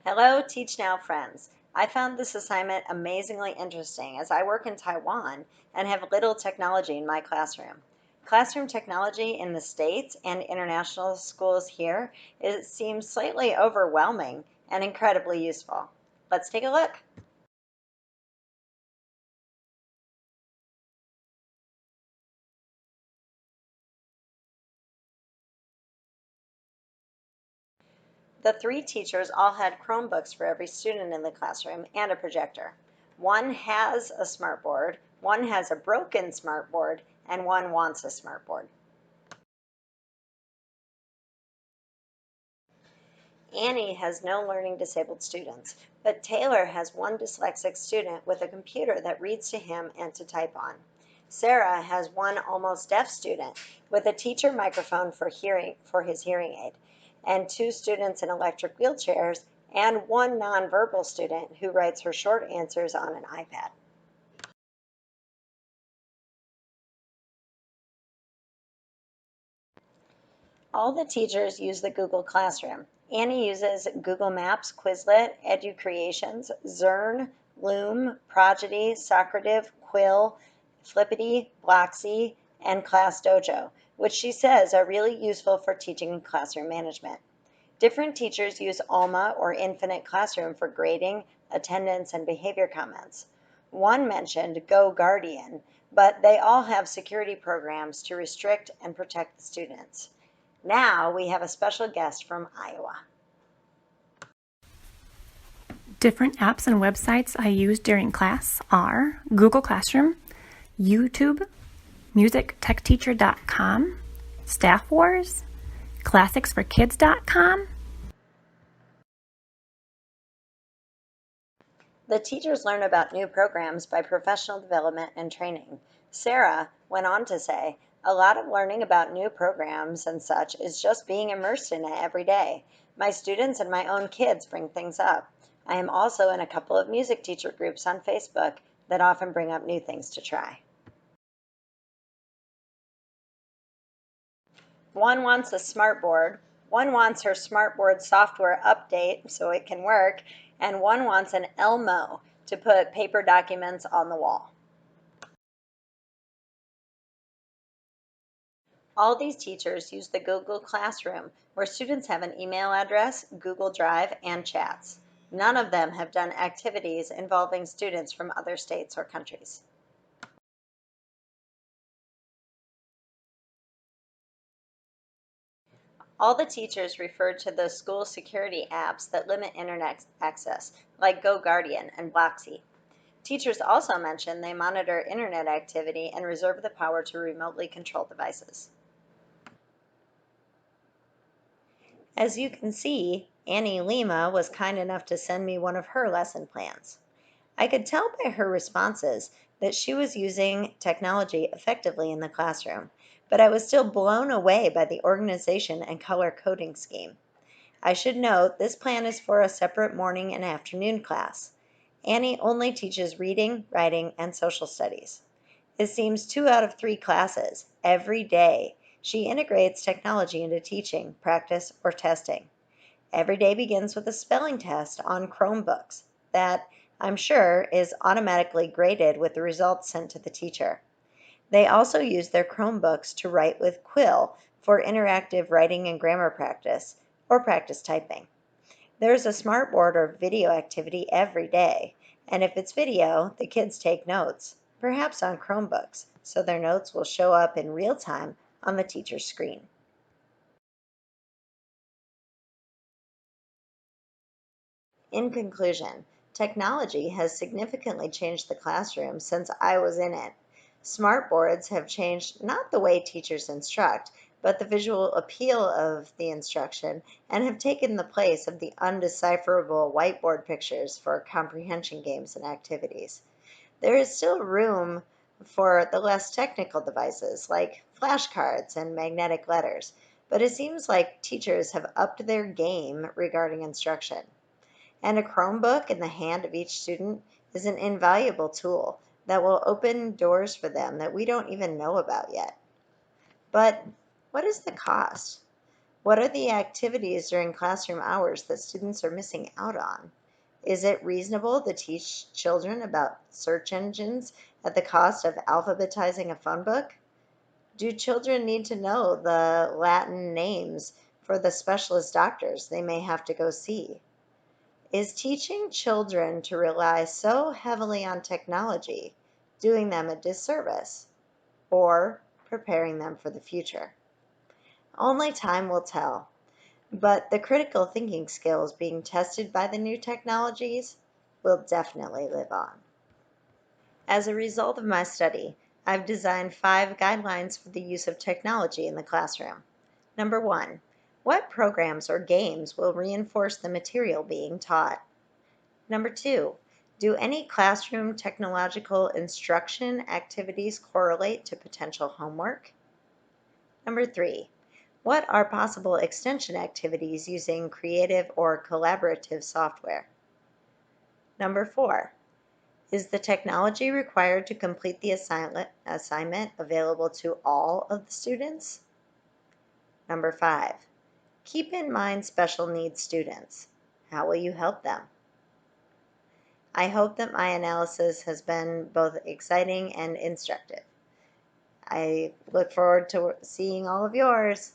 Hello, Teach Now friends. I found this assignment amazingly interesting as I work in Taiwan and have little technology in my classroom. Classroom technology in the States and international schools here, it seems slightly overwhelming and incredibly useful. Let's take a look. The three teachers all had Chromebooks for every student in the classroom and a projector. One has a smartboard, one has a broken smartboard, and one wants a smartboard. Annie has no learning disabled students, but Taylor has one dyslexic student with a computer that reads to him and to type on. Sarah has one almost deaf student with a teacher microphone for his hearing aid, and two students in electric wheelchairs, and one nonverbal student who writes her short answers on an iPad. All the teachers use the Google Classroom. Annie uses Google Maps, Quizlet, EduCreations, Zern, Loom, Prodigy, Socrative, Quill, Flippity, Blocksy, and ClassDojo, which she says are really useful for teaching and classroom management. Different teachers use Alma or Infinite Classroom for grading, attendance, and behavior comments. One mentioned GoGuardian, but they all have security programs to restrict and protect the students. Now we have a special guest from Iowa. Different apps and websites I use during class are Google Classroom, YouTube, musictechteacher.com, Staff Wars, classicsforkids.com. The teachers learn about new programs by professional development and training. Sarah went on to say, a lot of learning about new programs and such is just being immersed in it every day. My students and my own kids bring things up. I am also in a couple of music teacher groups on Facebook that often bring up new things to try. One wants a smartboard, one wants her smartboard software update so it can work, and one wants an Elmo to put paper documents on the wall. All these teachers use the Google Classroom, where students have an email address, Google Drive, and chats. None of them have done activities involving students from other states or countries. All the teachers referred to the school security apps that limit internet access, like GoGuardian and Blocksy. Teachers also mentioned they monitor internet activity and reserve the power to remotely control devices. As you can see, Annie Lima was kind enough to send me one of her lesson plans. I could tell by her responses that she was using technology effectively in the classroom, but I was still blown away by the organization and color coding scheme. I should note this plan is for a separate morning and afternoon class. Annie only teaches reading, writing, and social studies. It seems 2 out of 3 classes, every day, she integrates technology into teaching, practice, or testing. Every day begins with a spelling test on Chromebooks that, I'm sure, is automatically graded with the results sent to the teacher. They also use their Chromebooks to write with Quill for interactive writing and grammar practice, or practice typing. There's a smartboard or video activity every day, and if it's video, the kids take notes, perhaps on Chromebooks, so their notes will show up in real time on the teacher's screen. In conclusion, technology has significantly changed the classroom since I was in it. Smartboards have changed not the way teachers instruct, but the visual appeal of the instruction, and have taken the place of the undecipherable whiteboard pictures for comprehension games and activities. There is still room for the less technical devices like flashcards and magnetic letters, but it seems like teachers have upped their game regarding instruction. And a Chromebook in the hand of each student is an invaluable tool that will open doors for them that we don't even know about yet. But what is the cost? What are the activities during classroom hours that students are missing out on? Is it reasonable to teach children about search engines at the cost of alphabetizing a phone book? Do children need to know the Latin names for the specialist doctors they may have to go see? Is teaching children to rely so heavily on technology doing them a disservice or preparing them for the future? Only time will tell, but the critical thinking skills being tested by the new technologies will definitely live on. As a result of my study, I've designed 5 guidelines for the use of technology in the classroom. Number 1, what programs or games will reinforce the material being taught? Number 2, do any classroom technological instruction activities correlate to potential homework? Number 3, what are possible extension activities using creative or collaborative software? Number 4, is the technology required to complete the assignment available to all of the students? Number 5, keep in mind special needs students. How will you help them? I hope that my analysis has been both exciting and instructive. I look forward to seeing all of yours.